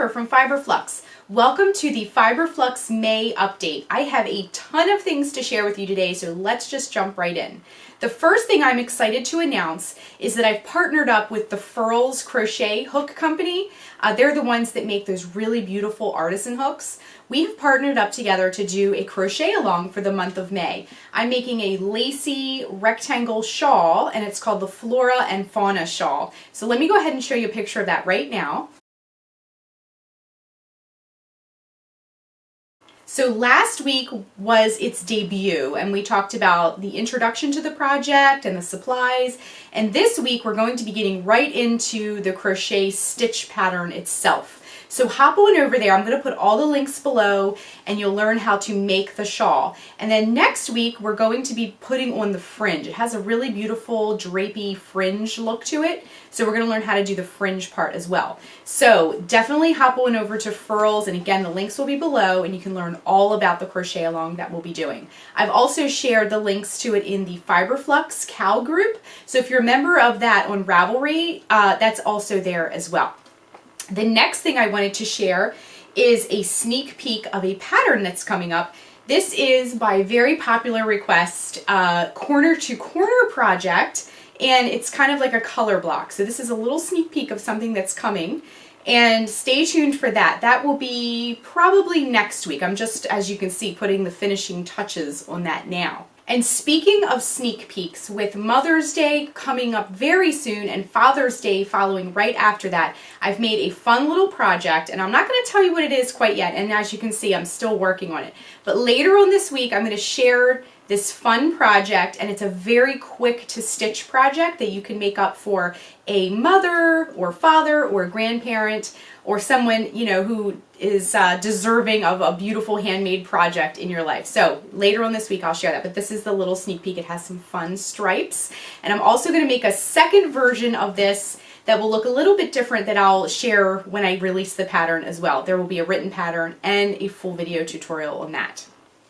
Jennifer from Flux. Welcome to the Flux May update. I have a ton of things to share with you today, so let's just jump right in. The first thing I'm excited to announce is that I've partnered up with the Furls Crochet Hook Company. They're the ones that make those really beautiful artisan hooks. We have partnered up together to do a crochet along for the month of May. I'm making a lacy rectangle shawl, and it's called the Flora and Fauna Shawl. So let me go ahead and show you a picture of that right now. So last week was its debut, and we talked about the introduction to the project and the supplies, and this week we're going to be getting right into the crochet stitch pattern itself. So hop on over there. I'm going to put all the links below and you'll learn how to make the shawl. And then next week we're going to be putting on the fringe. It has a really beautiful drapey fringe look to it. So we're going to learn how to do the fringe part as well. So definitely hop on over to Furls, and again the links will be below and you can learn all about the crochet along that we'll be doing. I've also shared the links to it in the Flux Cow group. So if you're a member of that on Ravelry, that's also there as well. The next thing I wanted to share is a sneak peek of a pattern that's coming up. This is by very popular request, Corner to Corner project, and it's kind of like a color block. So this is a little sneak peek of something that's coming, and stay tuned for that. That will be probably next week. I'm just, as you can see, putting the finishing touches on that now. And speaking of sneak peeks, with Mother's Day coming up very soon and Father's Day following right after that, I've made a fun little project, and I'm not going to tell you what it is quite yet, and as you can see I'm still working on it. But later on this week I'm going to share this fun project, and it's a very quick to stitch project that you can make up for a mother or father or grandparent or someone, you know, who is deserving of a beautiful handmade project in your life. So later on this week I'll share that, but this is the little sneak peek. It has some fun stripes, and I'm also going to make a second version of this that will look a little bit different that I'll share when I release the pattern as well. There will be a written pattern and a full video tutorial on that.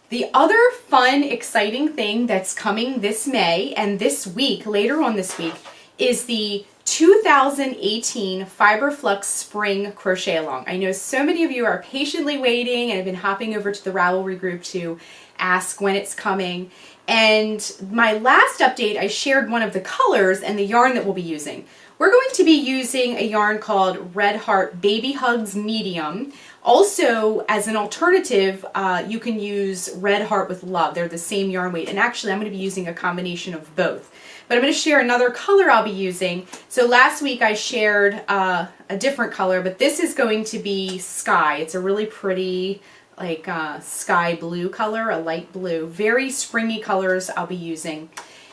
The other fun, exciting thing that's coming this May and this week, later on this week, is the 2018 Flux Spring Crochet Along. I know so many of you are patiently waiting and have been hopping over to the Ravelry group to ask when it's coming. And my last update, I shared one of the colors and the yarn that we'll be using. We're going to be using a yarn called Red Heart Baby Hugs Medium. Also, as an alternative, you can use Red Heart with Love. They're the same yarn weight, and actually I'm going to be using a combination of both. But I'm going to share another color I'll be using. So last week I shared a different color, but this is going to be Sky. It's a really pretty, like sky blue color, a light blue. Very springy colors I'll be using.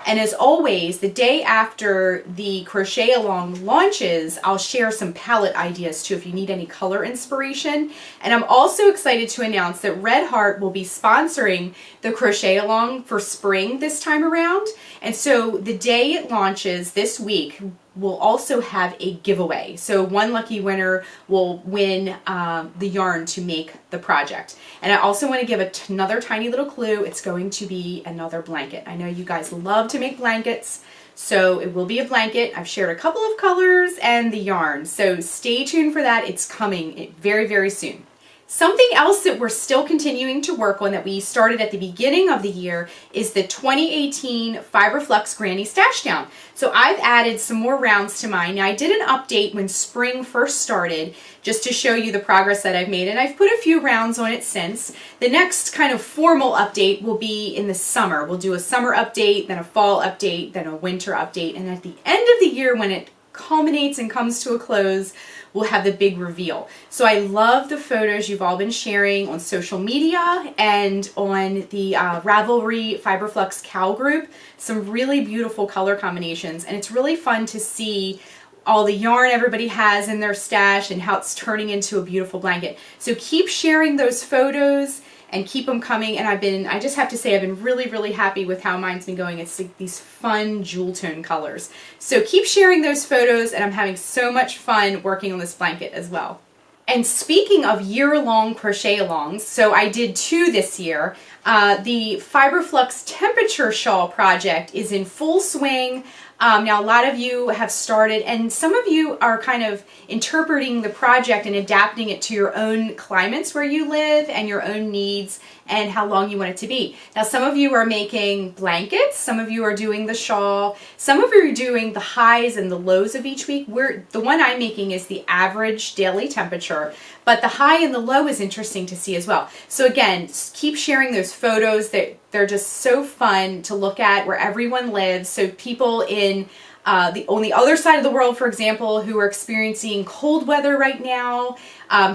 And as always, the day after the Crochet Along launches, I'll share some palette ideas too if you need any color inspiration. And I'm also excited to announce that Red Heart will be sponsoring the Crochet Along for spring this time around. And so the day it launches this week, we'll also have a giveaway. So one lucky winner will win the yarn to make the project. And I also want to give another tiny little clue. It's going to be another blanket. I know you guys love to make blankets, so it will be a blanket. I've shared a couple of colors and the yarn, so stay tuned for that. It's coming very, very soon. Something else that we're still continuing to work on that we started at the beginning of the year is the 2018 Flux Granny Stash Down. So I've added some more rounds to mine. Now I did an update when spring first started just to show you the progress that I've made, and I've put a few rounds on it since. The next kind of formal update will be in the summer. We'll do a summer update, then a fall update, then a winter update, and at the end of the year when it culminates and comes to a close, we'll have the big reveal. So I love the photos you've all been sharing on social media and on the Ravelry Flux Cow group. Some really beautiful color combinations, and it's really fun to see all the yarn everybody has in their stash and how it's turning into a beautiful blanket. So keep sharing those photos and keep them coming, and I just have to say I've been really, really happy with how mine's been going. It's like these fun jewel tone colors. So keep sharing those photos, and I'm having so much fun working on this blanket as well. And speaking of year-long crochet alongs, so I did 2 this year. The Flux Temperature Shawl project is in full swing. Now, a lot of you have started, and some of you are kind of interpreting the project and adapting it to your own climates where you live and your own needs and how long you want it to be. Now, some of you are making blankets, some of you are doing the shawl, some of you are doing the highs and the lows of each week. The one I'm making is the average daily temperature, but the high and the low is interesting to see as well. So again, keep sharing those photos. They're just so fun to look at where everyone lives. So people on the other side of the world, for example, who are experiencing cold weather right now.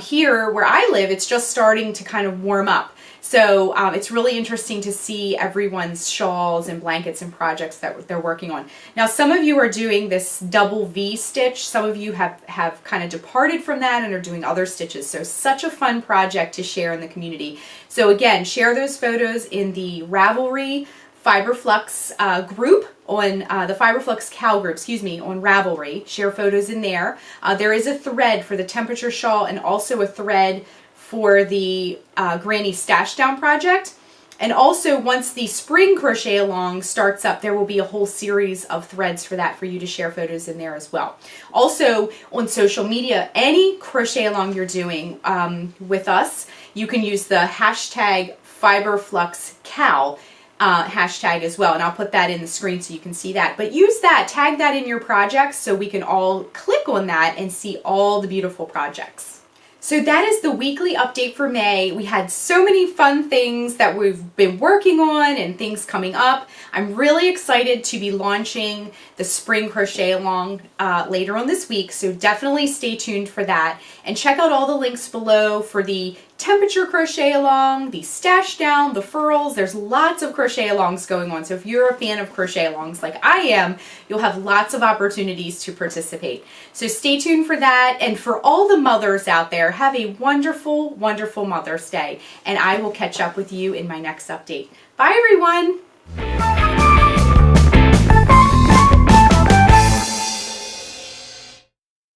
Here where I live, it's just starting to kind of warm up. So it's really interesting to see everyone's shawls and blankets and projects that they're working on. Now, some of you are doing this double V stitch. Some of you have kind of departed from that and are doing other stitches. So such a fun project to share in the community. So again, share those photos in the Ravelry Flux group on the Flux Cow group, on Ravelry. Share photos in there. There is a thread for the temperature shawl and also a thread for the Granny Stash Down project. And also, once the spring crochet along starts up, there will be a whole series of threads for that for you to share photos in there as well. Also, on social media, any crochet along you're doing with us, you can use the hashtag FiberFluxCal hashtag as well, and I'll put that in the screen so you can see that. But use that, tag that in your projects so we can all click on that and see all the beautiful projects. So that is the weekly update for May. We had so many fun things that we've been working on and things coming up. I'm really excited to be launching the spring crochet along later on this week, so definitely stay tuned for that. And check out all the links below for the temperature crochet along, the stash down, the furls. There's lots of crochet alongs going on. So if you're a fan of crochet alongs like I am, you'll have lots of opportunities to participate. So stay tuned for that. And for all the mothers out there, have a wonderful, wonderful Mother's Day. And I will catch up with you in my next update. Bye, everyone.